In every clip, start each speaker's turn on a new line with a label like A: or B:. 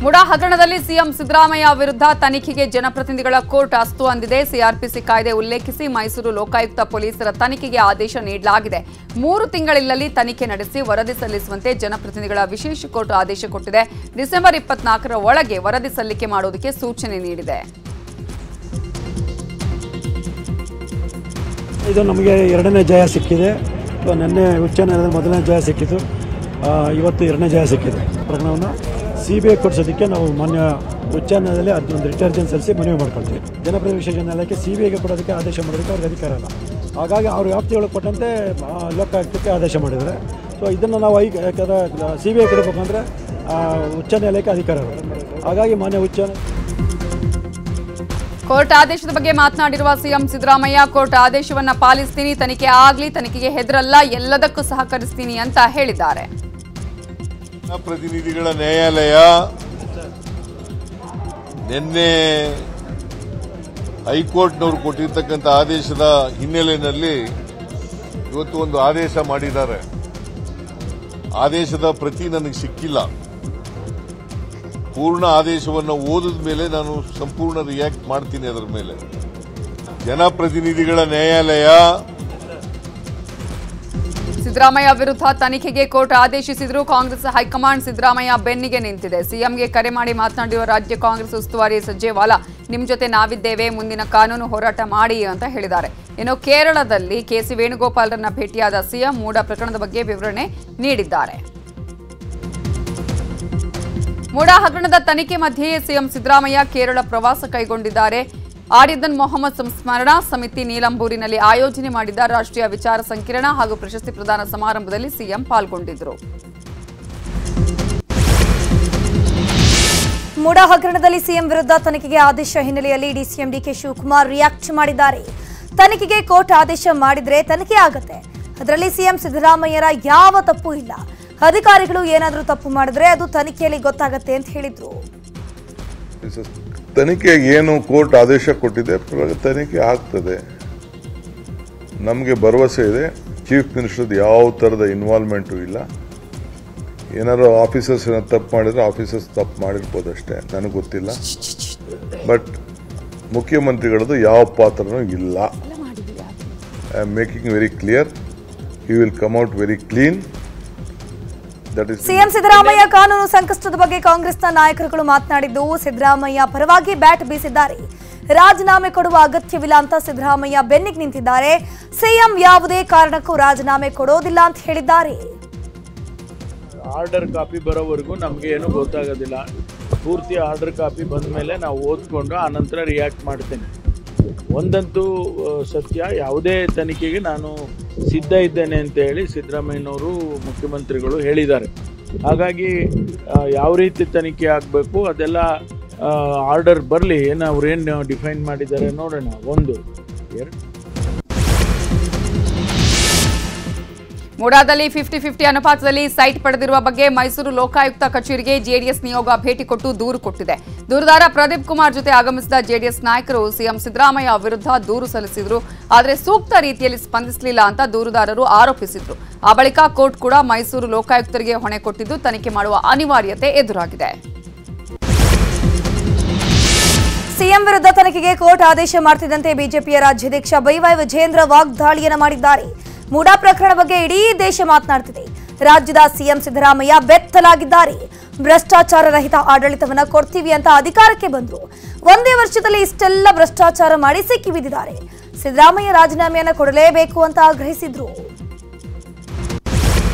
A: ಮುಡಾ ಹಗರಣದಲ್ಲಿ ಸಿಎಂ ಸಿದ್ದರಾಮಯ್ಯ ವಿರುದ್ಧ ತನಿಖೆಗೆ ಜನಪ್ರತಿನಿಧಿಗಳ ಕೋರ್ಟ್ ಅಸ್ತು ಅಂದಿದೆ. ಸಿಆರ್ಪಿಸಿ ಕಾಯ್ದೆ ಉಲ್ಲೇಖಿಸಿ ಮೈಸೂರು ಲೋಕಾಯುಕ್ತ ಪೊಲೀಸರ ತನಿಖೆಗೆ ಆದೇಶ ನೀಡಲಾಗಿದೆ. 3 ತಿಂಗಳಲ್ಲಿ ತನಿಖೆ ನಡೆಸಿ ವರದಿ ಸಲ್ಲಿಸುವಂತೆ ಜನಪ್ರತಿನಿಧಿಗಳ ವಿಶೇಷ ಕೋರ್ಟ್ ಆದೇಶ ಕೊಟ್ಟಿದೆ. ಡಿಸೆಂಬರ್ 24ರ ಒಳಗೆ ವರದಿ ಸಲ್ಲಿಕೆ ಮಾಡುವುದಕ್ಕೆ ಸೂಚನೆ ನೀಡಿದೆ.
B: ಇದು ನಮಗೆ ಎರಡನೇ ಜಯ ಸಿಕ್ಕಿದೆ. ನಿನ್ನೆ ಉಚ್ಚ ನ್ಯಾಯಾಲಯದಲ್ಲಿ ಮೊದಲನೇ ಜಯ ಸಿಕ್ಕಿತು, ಇವತ್ತು ಎರಡನೇ ಜಯ ಸಿಕ್ಕಿದೆ. ಪ್ರಕರಣವನ್ನು CBI ಕೊಡಿಸೋದಕ್ಕೆ ನಾವು ಮಾನ್ಯ ಉಚ್ಚ ನ್ಯಾಯಾಲಯದಲ್ಲಿ ಅದೊಂದು ರಿಟರ್ಜನ್ ಸಲ್ಲಿಸಿ ಮನವಿ ಮಾಡ್ಕೊಳ್ತೀವಿ. ಜನಪ್ರತಿನಿಧಿ ವಿಶೇಷ ನ್ಯಾಯಾಲಯಕ್ಕೆ CBIಗೆ ಕೊಡೋದಕ್ಕೆ ಆದೇಶ ಮಾಡೋದಕ್ಕೆ ಅವ್ರಿಗೆ ಅಧಿಕಾರ ಇಲ್ಲ. ಹಾಗಾಗಿ ಅವ್ರ ವ್ಯಾಪ್ತಿಯೊಳಗೆ ಕೊಟ್ಟಂತೆ ಲೋಕಾಯುಕ್ತಕ್ಕೆ ಆದೇಶ ಮಾಡಿದ್ದಾರೆ. ಸೊ ಇದನ್ನು ನಾವು ಯಾಕಂದರೆ CBI ಕೊಡಬೇಕಂದ್ರೆ ಉಚ್ಚ ನ್ಯಾಯಾಲಯಕ್ಕೆ ಅಧಿಕಾರ ಇಲ್ಲ. ಹಾಗಾಗಿ ಮಾನ್ಯ ಉಚ್ಚ
A: ಕೋರ್ಟ್ ಆದೇಶದ ಬಗ್ಗೆ ಮಾತನಾಡಿರುವ ಸಿಎಂ ಸಿದ್ದರಾಮಯ್ಯ, ಕೋರ್ಟ್ ಆದೇಶವನ್ನ ಪಾಲಿಸ್ತೀನಿ, ತನಿಖೆ ಆಗ್ಲಿ, ತನಿಖೆಗೆ ಹೆದರಲ್ಲ, ಎಲ್ಲದಕ್ಕೂ ಸಹಕರಿಸ್ತೀನಿ ಅಂತ ಹೇಳಿದ್ದಾರೆ.
C: ಪ್ರತಿನಿಧಿಗಳ ನ್ಯಾಯಾಲಯ ನಿನ್ನೆ ಹೈಕೋರ್ಟ್ನವರು ಕೊಟ್ಟಿರ್ತಕ್ಕಂಥ ಆದೇಶದ ಹಿನ್ನೆಲೆಯಲ್ಲಿ ಇವತ್ತು ಒಂದು ಆದೇಶ ಮಾಡಿದ್ದಾರೆ. ಆದೇಶದ ಪ್ರತಿ ನನಗೆ ಸಿಕ್ಕಿಲ್ಲ. ಪೂರ್ಣ ಆದೇಶವನ್ನು ಓದಿದ ಮೇಲೆ ನಾನು ಸಂಪೂರ್ಣ ರಿಯಾಕ್ಟ್ ಮಾಡ್ತೀನಿ. ಅದರ ಮೇಲೆ ಜನಪ್ರತಿನಿಧಿಗಳ ನ್ಯಾಯಾಲಯ
A: ಸಿದ್ದರಾಮಯ್ಯ ವಿರುದ್ಧ ತನಿಖೆಗೆ ಕೋರ್ಟ್ ಆದೇಶಿಸಿದ್ರು. ಕಾಂಗ್ರೆಸ್ ಹೈಕಮಾಂಡ್ ಸಿದ್ದರಾಮಯ್ಯ ಬೆನ್ನಿಗೆ ನಿಂತಿದೆ. ಸಿಎಂಗೆ ಕರೆ ಮಾಡಿ ಮಾತನಾಡಿರುವ ರಾಜ್ಯ ಕಾಂಗ್ರೆಸ್ ಉಸ್ತುವಾರಿ ಸುರ್ಜೇವಾಲಾ, ನಿಮ್ಮ ಜೊತೆ ನಾವಿದ್ದೇವೆ, ಮುಂದಿನ ಕಾನೂನು ಹೋರಾಟ ಮಾಡಿ ಅಂತ ಹೇಳಿದ್ದಾರೆ. ಇನ್ನು ಕೇರಳದಲ್ಲಿ ಕೆಸಿ ವೇಣುಗೋಪಾಲ್ರನ್ನ ಭೇಟಿಯಾದ ಸಿಎಂ ಮೂಡಾ ಪ್ರಕರಣದ ಬಗ್ಗೆ ವಿವರಣೆ ನೀಡಿದ್ದಾರೆ. ಮೂಡಾ ಹಗರಣದ ತನಿಖೆ ಮಧ್ಯೆಯೇ ಸಿಎಂ ಸಿದ್ದರಾಮಯ್ಯ ಕೇರಳ ಪ್ರವಾಸ ಕೈಗೊಂಡಿದ್ದಾರೆ. ಆರಿದನ್ ಮೊಹಮ್ಮದ್ ಸಂಸ್ಮರಣಾ ಸಮಿತಿ ನೀಲಂಬೂರಿನಲ್ಲಿ ಆಯೋಜನೆ ಮಾಡಿದ್ದ ರಾಷ್ಟ್ರೀಯ ವಿಚಾರ ಸಂಕಿರಣ ಹಾಗೂ ಪ್ರಶಸ್ತಿ ಪ್ರದಾನ ಸಮಾರಂಭದಲ್ಲಿ ಸಿಎಂ ಪಾಲ್ಗೊಂಡಿದ್ದರು.
D: ಮೂಡಾ ಹಗರಣದಲ್ಲಿ ಸಿಎಂ ವಿರುದ್ಧ ತನಿಖೆಗೆ ಆದೇಶ ಹಿನ್ನೆಲೆಯಲ್ಲಿ ಡಿಸಿಎಂ ಡಿಕೆ ಶಿವಕುಮಾರ್ ರಿಯಾಕ್ಟ್ ಮಾಡಿದ್ದಾರೆ. ತನಿಖೆಗೆ ಕೋರ್ಟ್ ಆದೇಶ ಮಾಡಿದ್ರೆ ತನಿಖೆ ಆಗತ್ತೆ, ಅದರಲ್ಲಿ ಸಿಎಂ ಸಿದ್ದರಾಮಯ್ಯರ ಯಾವ ತಪ್ಪು ಇಲ್ಲ. ಅಧಿಕಾರಿಗಳು ಏನಾದರೂ ತಪ್ಪು ಮಾಡಿದ್ರೆ ಅದು ತನಿಖೆಯಲ್ಲಿ ಗೊತ್ತಾಗತ್ತೆ ಅಂತ ಹೇಳಿದ್ರು.
E: ತನಿಖೆಗೆ ಏನು ಕೋರ್ಟ್ ಆದೇಶ ಕೊಟ್ಟಿದೆ, ತನಿಖೆ ಆಗ್ತದೆ. ನಮಗೆ ಭರವಸೆ ಇದೆ. ಚೀಫ್ ಮಿನಿಸ್ಟರ್ದು ಯಾವ ಥರದ ಇನ್ವಾಲ್ವ್ಮೆಂಟು ಇಲ್ಲ. ಏನಾದ್ರು ಆಫೀಸರ್ಸ್ ತಪ್ಪು ಮಾಡಿದ್ರೆ ಆಫೀಸರ್ಸ್ ತಪ್ಪು ಮಾಡಿರ್ಬೋದಷ್ಟೇ, ನನಗೆ ಗೊತ್ತಿಲ್ಲ. ಬಟ್ ಮುಖ್ಯಮಂತ್ರಿಗಳದ್ದು ಯಾವ ಪಾತ್ರನೂ ಇಲ್ಲ. I am making very clear. He will come out very clean.
D: CM Siddaramaiah ಕಾನೂನು ಸಂಕಷ್ಟದ ಬಗ್ಗೆ ಕಾಂಗ್ರೆಸ್ನ ನಾಯಕರುಗಳು ಮಾತನಾಡಿದ್ದು, ಸಿದ್ದರಾಮಯ್ಯ ಪರವಾಗಿ ಬ್ಯಾಟ್ ಬೀಸಿದ್ದಾರೆ. ರಾಜೀನಾಮೆ ಕೊಡುವ ಅಗತ್ಯವಿಲ್ಲ ಅಂತ ಸಿದ್ದರಾಮಯ್ಯ ಬೆನ್ನಿಗೆ ನಿಂತಿದ್ದಾರೆ. ಸಿಎಂ ಯಾವುದೇ ಕಾರಣಕ್ಕೂ ರಾಜೀನಾಮೆ ಕೊಡೋದಿಲ್ಲ ಅಂತ ಹೇಳಿದ್ದಾರೆ.
F: ಆರ್ಡರ್ ಕಾಪಿ ಬರೋವರೆಗೂ ನಮಗೆ ಏನು ಗೊತ್ತಾಗೋದಿಲ್ಲ. ಪೂರ್ತಿ ಆರ್ಡರ್ ಕಾಪಿ ಬಂದ ಮೇಲೆ ನಾವು ಓದ್ಕೊಂಡು ಆನಂತರ ರಿಯಾಕ್ಟ್ ಮಾಡ್ತೇನೆ. ಒಂದಂತೂ ಸತ್ಯ, ಯಾವುದೇ ತನಿಖೆಗೆ ನಾನು ಸಿದ್ಧ ಇದ್ದೇನೆ ಅಂತ ಹೇಳಿ ಸಿದ್ದರಾಮಯ್ಯನವರು ಮುಖ್ಯಮಂತ್ರಿಗಳು ಹೇಳಿದ್ದಾರೆ. ಹಾಗಾಗಿ ಯಾವ ರೀತಿ ತನಿಖೆ ಆಗಬೇಕು ಅದೆಲ್ಲ ಆರ್ಡರ್ ಬರಲಿ, ಅವ್ರೇನು ಡಿಫೈನ್ ಮಾಡಿದ್ದಾರೆ ನೋಡೋಣ. ಒಂದು ಎರಡು
A: ಮೂಡಾದಲ್ಲಿ 50-50 ಅನುಪಾತದಲ್ಲಿ ಸೈಟ್ ಪಡೆದಿರುವ ಬಗ್ಗೆ ಮೈಸೂರು ಲೋಕಾಯುಕ್ತ ಕಚೇರಿಗೆ ಜೆಡಿಎಸ್ ನಿಯೋಗ ಭೇಟಿ ಕೊಟ್ಟು ದೂರು ಕೊಟ್ಟಿದೆ. ದೂರುದಾರ ಪ್ರದೀಪ್ ಕುಮಾರ್ ಜೊತೆ ಆಗಮಿಸಿದ ಜೆಡಿಎಸ್ ನಾಯಕರು ಸಿಎಂ ಸಿದ್ದರಾಮಯ್ಯ ವಿರುದ್ಧ ದೂರು ಸಲ್ಲಿಸಿದ್ರು. ಆದರೆ ಸೂಕ್ತ ರೀತಿಯಲ್ಲಿ ಸ್ಪಂದಿಸಲಿಲ್ಲ ಅಂತ ದೂರುದಾರರು ಆರೋಪಿಸಿದ್ರು. ಆ ಬಳಿಕ ಕೋರ್ಟ್ ಕೂಡ ಮೈಸೂರು ಲೋಕಾಯುಕ್ತರಿಗೆ ಹೊಣೆ ಕೊಟ್ಟಿದ್ದು ತನಿಖೆ ಮಾಡುವ ಅನಿವಾರ್ಯತೆ ಎದುರಾಗಿದೆ.
D: ಸಿಎಂ ವಿರುದ್ಧ ತನಿಖೆಗೆ ಕೋರ್ಟ್ ಆದೇಶ ಮಾಡ್ತಿದ್ದಂತೆ ಬಿಜೆಪಿಯ ರಾಜ್ಯಾಧ್ಯಕ್ಷ ಬೈವೈ ವಿಜೇಂದ್ರ ವಾಗ್ದಾಳಿಯನ್ನು ಮಾಡಿದ್ದಾರೆ. ಮೂಡಾ ಪ್ರಕರಣ ಬಗ್ಗೆ ಇಡೀ ದೇಶ ಮಾತನಾಡ್ತಿದೆ. ರಾಜ್ಯದ ಸಿಎಂ ಸಿದ್ದರಾಮಯ್ಯ ಬೆತ್ತಲಾಗಿದ್ದಾರೆ. ಭ್ರಷ್ಟಾಚಾರ ರಹಿತ ಆಡಳಿತವನ್ನ ಕೊಡ್ತೀವಿ ಅಂತ ಅಧಿಕಾರಕ್ಕೆ ಬಂದ್ರು. ಒಂದೇ ವರ್ಷದಲ್ಲಿ ಇಷ್ಟೆಲ್ಲ ಭ್ರಷ್ಟಾಚಾರ ಮಾಡಿ ಸಿಕ್ಕಿ ಬಿದ್ದಿದ್ದಾರೆ. ಸಿದ್ದರಾಮಯ್ಯ ರಾಜೀನಾಮೆಯನ್ನ ಕೊಡಲೇಬೇಕು ಅಂತ ಆಗ್ರಹಿಸಿದ್ರು.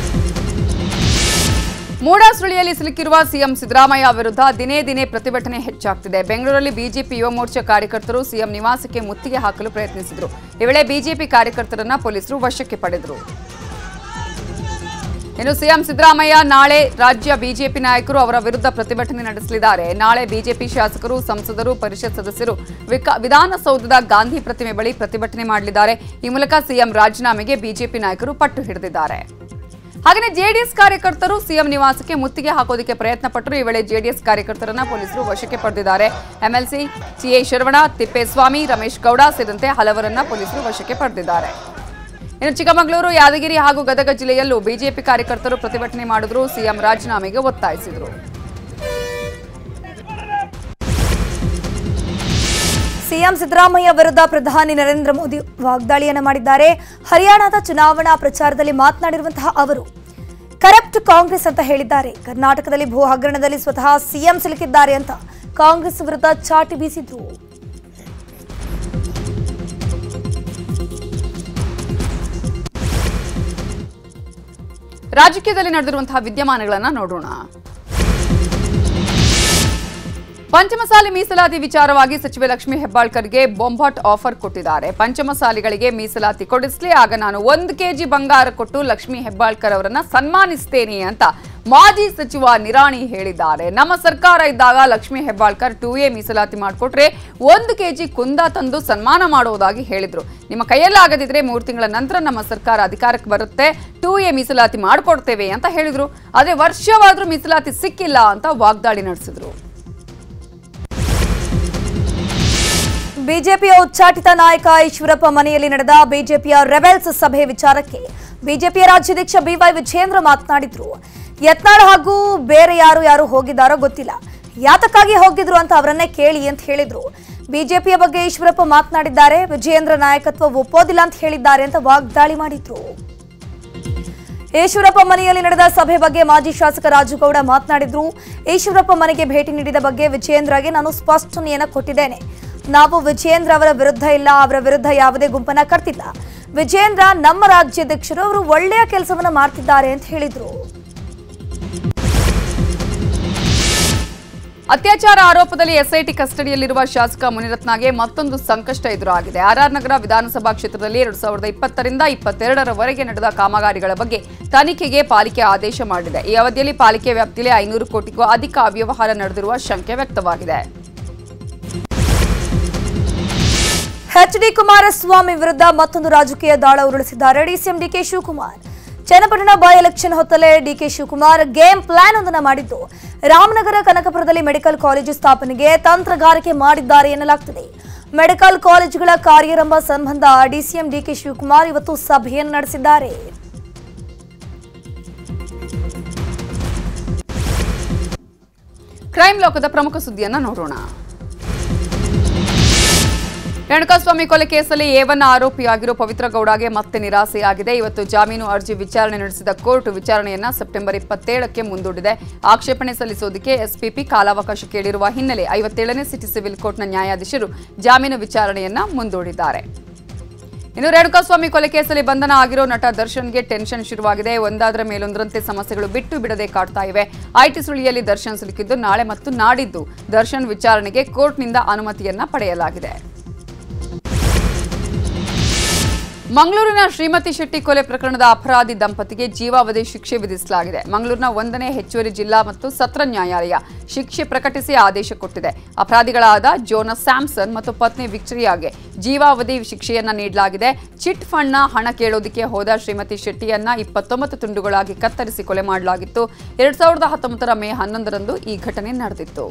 A: ಮೂಡಾ ಸುಳಿಯಲ್ಲಿ ಸಿಲುಕಿರುವ ಸಿಎಂ ಸಿದ್ದರಾಮಯ್ಯ ವಿರುದ್ಧ ದಿನೇ ದಿನೇ ಪ್ರತಿಭಟನೆ ಹೆಚ್ಚಾಗ್ತಿದೆ. ಬೆಂಗಳೂರಲ್ಲಿ ಬಿಜೆಪಿ ಯುವ ಮೋರ್ಚಾ ಕಾರ್ಯಕರ್ತರು ಸಿಎಂ ನಿವಾಸಕ್ಕೆ ಮುತ್ತಿಗೆ ಹಾಕಲು ಪ್ರಯತ್ನಿಸಿದರು. ಈ ವೇಳೆ ಬಿಜೆಪಿ ಕಾರ್ಯಕರ್ತರನ್ನ ಪೊಲೀಸರು ವಶಕ್ಕೆ ಪಡೆದರು. ಇನ್ನು ಸಿಎಂ ಸಿದ್ದರಾಮಯ್ಯ ನಾಳೆ ರಾಜ್ಯ ಬಿಜೆಪಿ ನಾಯಕರು ಅವರ ವಿರುದ್ಧ ಪ್ರತಿಭಟನೆ ನಡೆಸಲಿದ್ದಾರೆ. ನಾಳೆ ಬಿಜೆಪಿ ಶಾಸಕರು, ಸಂಸದರು, ಪರಿಷತ್ ಸದಸ್ಯರು ವಿಧಾನಸೌಧದ ಗಾಂಧಿ ಪ್ರತಿಮೆ ಬಳಿ ಪ್ರತಿಭಟನೆ ಮಾಡಲಿದ್ದಾರೆ. ಈ ಮೂಲಕ ಸಿಎಂ ರಾಜೀನಾಮೆಗೆ ಬಿಜೆಪಿ ನಾಯಕರು ಪಟ್ಟು ಹಿಡಿದಿದ್ದಾರೆ. ಹಾಗೆಯೇ ಜೆಡಿಎಸ್ ಕಾರ್ಯಕರ್ತರು ಸಿಎಂ ನಿವಾಸಕ್ಕೆ ಮುತ್ತಿಗೆ ಹಾಕೋದಕ್ಕೆ ಪ್ರಯತ್ನ ಪಟ್ಟರು. ಈ ವೇಳೆ ಜೆಡಿಎಸ್ ಕಾರ್ಯಕರ್ತರನ್ನ ಪೊಲೀಸರು ವಶಕ್ಕೆ ಪಡೆದಿದ್ದಾರೆ. ಎಂಎಲ್ಸಿ ಸಿಎ ಶರವಣ, ತಿಪ್ಪೇಸ್ವಾಮಿ, ರಮೇಶ್ ಗೌಡ ಸೇರಿದಂತೆ ಹಲವರನ್ನ ಪೊಲೀಸರು ವಶಕ್ಕೆ ಪಡೆದಿದ್ದಾರೆ. ಇನ್ನು ಚಿಕ್ಕಮಗಳೂರು, ಯಾದಗಿರಿ ಹಾಗೂ ಗದಗ ಜಿಲ್ಲೆಯಲ್ಲೂ ಬಿಜೆಪಿ ಕಾರ್ಯಕರ್ತರು ಪ್ರತಿಭಟನೆ ಮಾಡಿದ್ರು. ಸಿಎಂ ರಾಜೀನಾಮೆಗೆ ಒತ್ತಾಯಿಸಿದರು.
D: ಸಿಎಂ ಸಿದ್ದರಾಮಯ್ಯ ವಿರುದ್ಧ ಪ್ರಧಾನಿ ನರೇಂದ್ರ ಮೋದಿ ವಾಗ್ದಾಳಿಯನ್ನು ಮಾಡಿದ್ದಾರೆ. ಹರಿಯಾಣದ ಚುನಾವಣಾ ಪ್ರಚಾರದಲ್ಲಿ ಮಾತನಾಡಿರುವಂತಹ ಅವರು ಕರಪ್ಟ್ ಕಾಂಗ್ರೆಸ್ ಅಂತ ಹೇಳಿದ್ದಾರೆ. ಕರ್ನಾಟಕದಲ್ಲಿ ಭೂ ಹಗರಣದಲ್ಲಿ ಸ್ವತಃ ಸಿಎಂ ಸಿಲುಕಿದ್ದಾರೆ ಅಂತ ಕಾಂಗ್ರೆಸ್ ವಿರುದ್ಧ ಚಾಟಿ ಬೀಸಿದ್ರು.
A: ರಾಜಕೀಯದಲ್ಲಿ ನಡೆದಿರುವಂತಹ ವಿದ್ಯಮಾನಗಳನ್ನು ನೋಡೋಣ. ಪಂಚಮಸಾಲಿ ಮೀಸಲಾತಿ ವಿಚಾರವಾಗಿ ಸಚಿವೆ ಲಕ್ಷ್ಮೀ ಹೆಬ್ಬಾಳ್ಕರ್ಗೆ ಬೊಂಬಾಟ್ ಆಫರ್ ಕೊಟ್ಟಿದ್ದಾರೆ. ಪಂಚಮಸಾಲಿಗಳಿಗೆ ಮೀಸಲಾತಿ ಕೊಡಿಸ್ಲಿ, ಆಗ ನಾನು 1 ಕೆಜಿ ಬಂಗಾರ ಕೊಟ್ಟು ಲಕ್ಷ್ಮೀ ಹೆಬ್ಬಾಳ್ಕರ್ ಅವರನ್ನ ಸನ್ಮಾನಿಸ್ತೇನೆ ಅಂತ ಮಾಜಿ ಸಚಿವ ನಿರಾಣಿ ಹೇಳಿದ್ದಾರೆ. ನಮ್ಮ ಸರ್ಕಾರ ಇದ್ದಾಗ ಲಕ್ಷ್ಮೀ ಹೆಬ್ಬಾಳ್ಕರ್ 2A ಮೀಸಲಾತಿ ಮಾಡಿಕೊಟ್ರೆ 1 ಕೆಜಿ ಕುಂದ ತಂದು ಸನ್ಮಾನ ಮಾಡುವುದಾಗಿ ಹೇಳಿದ್ರು. ನಿಮ್ಮ ಕೈಯಲ್ಲಿ ಆಗದಿದ್ರೆ 3 ತಿಂಗಳ ನಂತರ ನಮ್ಮ ಸರ್ಕಾರ ಅಧಿಕಾರಕ್ಕೆ ಬರುತ್ತೆ, 2A ಮೀಸಲಾತಿ ಮಾಡಿಕೊಡ್ತೇವೆ ಅಂತ ಹೇಳಿದ್ರು. ಆದ್ರೆ ವರ್ಷವಾದ್ರೂ ಮೀಸಲಾತಿ ಸಿಕ್ಕಿಲ್ಲ ಅಂತ ವಾಗ್ದಾಳಿ ನಡೆಸಿದ್ರು.
D: ಬಿಜೆಪಿಯ ಉಚ್ಚಾಟಿತ ನಾಯಕ ಈಶ್ವರಪ್ಪ ಮನೆಯಲ್ಲಿ ನಡೆದ ಬಿಜೆಪಿಯ ರೆಬೆಲ್ಸ್ ಸಭೆ ವಿಚಾರಕ್ಕೆ ಬಿಜೆಪಿಯ ರಾಜ್ಯಾಧ್ಯಕ್ಷ BY ವಿಜೇಂದ್ರ ಮಾತನಾಡಿದ್ರು. ಯತ್ನಾಳ್ ಹಾಗೂ ಬೇರೆ ಯಾರು ಹೋಗಿದ್ದಾರೋ ಗೊತ್ತಿಲ್ಲ, ಯಾತಕ್ಕಾಗಿ ಹೋಗಿದ್ರು ಅಂತ ಅವರನ್ನೇ ಕೇಳಿ ಅಂತ ಹೇಳಿದ್ರು. ಬಿಜೆಪಿಯ ಬಗ್ಗೆ ಈಶ್ವರಪ್ಪ ಮಾತನಾಡಿದ್ದಾರೆ. ವಿಜೇಂದ್ರ ನಾಯಕತ್ವ ಒಪ್ಪೋದಿಲ್ಲ ಅಂತ ಹೇಳಿದ್ದಾರೆ ಅಂತ ವಾಗ್ದಾಳಿ ಮಾಡಿದ್ರು. ಈಶ್ವರಪ್ಪ ಮನೆಯಲ್ಲಿ ನಡೆದ ಸಭೆ ಬಗ್ಗೆ ಮಾಜಿ ಶಾಸಕ ರಾಜುಗೌಡ ಮಾತನಾಡಿದ್ರು. ಈಶ್ವರಪ್ಪ ಮನೆಗೆ ಭೇಟಿ ನೀಡಿದ ಬಗ್ಗೆ ವಿಜೇಂದ್ರಗೆ ನಾನು ಸ್ಪಷ್ಟನೆಯನ್ನು ಕೊಟ್ಟಿದ್ದೇನೆ. ನಾವು ವಿಜೇಂದ್ರ ಅವರ ವಿರುದ್ಧ ಇಲ್ಲ, ಅವರ ವಿರುದ್ಧ ಯಾವುದೇ ಗುಂಪನ್ನ ಕಟ್ತಿಲ್ಲ. ವಿಜೇಂದ್ರ ನಮ್ಮ ರಾಜ್ಯಾಧ್ಯಕ್ಷರು, ಅವರು ಒಳ್ಳೆಯ ಕೆಲಸವನ್ನ ಮಾಡ್ತಿದ್ದಾರೆ ಅಂತ ಹೇಳಿದ್ರು.
A: ಅತ್ಯಾಚಾರ ಆರೋಪದಲ್ಲಿ SIT ಕಸ್ಟಡಿಯಲ್ಲಿರುವ ಶಾಸಕ ಮುನಿರತ್ನಗೆ ಮತ್ತೊಂದು ಸಂಕಷ್ಟ ಎದುರಾಗಿದೆ. RR ನಗರ ವಿಧಾನಸಭಾ ಕ್ಷೇತ್ರದಲ್ಲಿ 2020ರಿಂದ 2022ರವರೆಗೆ ನಡೆದ ಕಾಮಗಾರಿಗಳ ಬಗ್ಗೆ ತನಿಖೆಗೆ ಪಾಲಿಕೆ ಆದೇಶ ಮಾಡಿದೆ. ಈ ಅವಧಿಯಲ್ಲಿ ಪಾಲಿಕೆ ವ್ಯಾಪ್ತಿಯಲ್ಲಿ 500 ಕೋಟಿಗೂ ಅಧಿಕ ಅವ್ಯವಹಾರ ನಡೆದಿರುವ ಶಂಕೆ ವ್ಯಕ್ತವಾಗಿದೆ.
D: HD ಕುಮಾರಸ್ವಾಮಿ ವಿರುದ್ಧ ಮತ್ತೊಂದು ರಾಜಕೀಯ ದಾಳ ಉರುಳಿಸಿದ್ದಾರೆ DCM DK Shivakumar. Channapatna by election ಹೊತ್ತಲೇ DK ಶಿವಕುಮಾರ್ ಗೇಮ್ ಪ್ಲಾನ್ ಒಂದನ್ನ ಮಾಡಿದ್ದು ರಾಮನಗರ ಕನಕಪುರದಲ್ಲಿ ಮೆಡಿಕಲ್ ಕಾಲೇಜು ಸ್ಥಾಪನೆಗೆ ತಂತ್ರಗಾರಿಕೆ ಮಾಡಿದ್ದಾರೆ ಎನ್ನಲಾಗ್ತಿದೆ. ಮೆಡಿಕಲ್ ಕಾಲೇಜುಗಳ ಕಾರ್ಯಾರಂಭ ಸಂಬಂಧ DCM DK ಶಿವಕುಮಾರ್ ಇವತ್ತು ಸಭೆಯನ್ನು ನಡೆಸಿದ್ದಾರೆ.
A: ಕ್ರೈಮ್ ಲೋಕದ ಪ್ರಮುಖ ಸುದ್ದಿಯನ್ನ ನೋಡೋಣ. ರೇಣುಕಾಸ್ವಾಮಿ ಕೊಲೆ ಕೇಸಲ್ಲಿ A1 ಆರೋಪಿಯಾಗಿರೋ ಪವಿತ್ರ ಗೌಡಗೆ ಮತ್ತೆ ನಿರಾಸೆಯಾಗಿದೆ. ಇವತ್ತು ಜಾಮೀನು ಅರ್ಜಿ ವಿಚಾರಣೆ ನಡೆಸಿದ ಕೋರ್ಟ್ ವಿಚಾರಣೆಯನ್ನ ಸೆಪ್ಟೆಂಬರ್ 27ಕ್ಕೆ ಮುಂದೂಡಿದೆ. ಆಕ್ಷೇಪಣೆ ಸಲ್ಲಿಸೋದಕ್ಕೆ SPP ಕಾಲಾವಕಾಶ ಕೇಳಿರುವ ಹಿನ್ನೆಲೆ 57ನೇ ಸಿಟಿ ಸಿವಿಲ್ ಕೋರ್ಟ್ನ ನ್ಯಾಯಾಧೀಶರು ಜಾಮೀನು ವಿಚಾರಣೆಯನ್ನ ಮುಂದೂಡಿದ್ದಾರೆ. ಇನ್ನು ರೇಣುಕಾಸ್ವಾಮಿ ಕೊಲೆ ಕೇಸಲ್ಲಿ ಬಂಧನ ಆಗಿರೋ ನಟ ದರ್ಶನ್ಗೆ ಟೆನ್ಷನ್ ಶುರುವಾಗಿದೆ. ಒಂದಾದ್ರ ಮೇಲೊಂದರಂತೆ ಸಮಸ್ಯೆಗಳು ಬಿಟ್ಟು ಬಿಡದೆ ಕಾಡ್ತಾ ಇವೆ. IT ಸುಳಿಯಲ್ಲಿ ದರ್ಶನ್ ಸಿಲುಕಿದ್ದು ನಾಳೆ ಮತ್ತು ನಾಡಿದ್ದು ದರ್ಶನ್ ವಿಚಾರಣೆಗೆ ಕೋರ್ಟ್ನಿಂದ ಅನುಮತಿಯನ್ನ ಪಡೆಯಲಾಗಿದೆ. ಮಂಗಳೂರಿನ ಶ್ರೀಮತಿ ಶೆಟ್ಟಿ ಕೊಲೆ ಪ್ರಕರಣದ ಅಪರಾಧಿ ದಂಪತಿಗೆ ಜೀವಾವಧಿ ಶಿಕ್ಷೆ ವಿಧಿಸಲಾಗಿದೆ. ಮಂಗಳೂರಿನ 1ನೇ ಹೆಚ್ಚುವರಿ ಜಿಲ್ಲಾ ಮತ್ತು ಸತ್ರ ನ್ಯಾಯಾಲಯ ಶಿಕ್ಷೆ ಪ್ರಕಟಿಸಿ ಆದೇಶ ಕೊಟ್ಟಿದೆ. ಅಪರಾಧಿಗಳಾದ ಜೋನಸ್ ಸ್ಯಾಮ್ಸನ್ ಮತ್ತು ಪತ್ನಿ ವಿಕ್ಟೋರಿಯಾಗೆ ಜೀವಾವಧಿ ಶಿಕ್ಷೆಯನ್ನ ನೀಡಲಾಗಿದೆ. ಚಿಟ್ ಫಂಡ್ನ ಹಣ ಕೇಳೋದಕ್ಕೆ ಹೋದ ಶ್ರೀಮತಿ ಶೆಟ್ಟಿಯನ್ನ 29 ತುಂಡುಗಳಾಗಿ ಕತ್ತರಿಸಿ ಕೊಲೆ ಮಾಡಲಾಗಿತ್ತು. 2019ರ ಮೇ 11ರಂದು ಈ ಘಟನೆ ನಡೆದಿತ್ತು.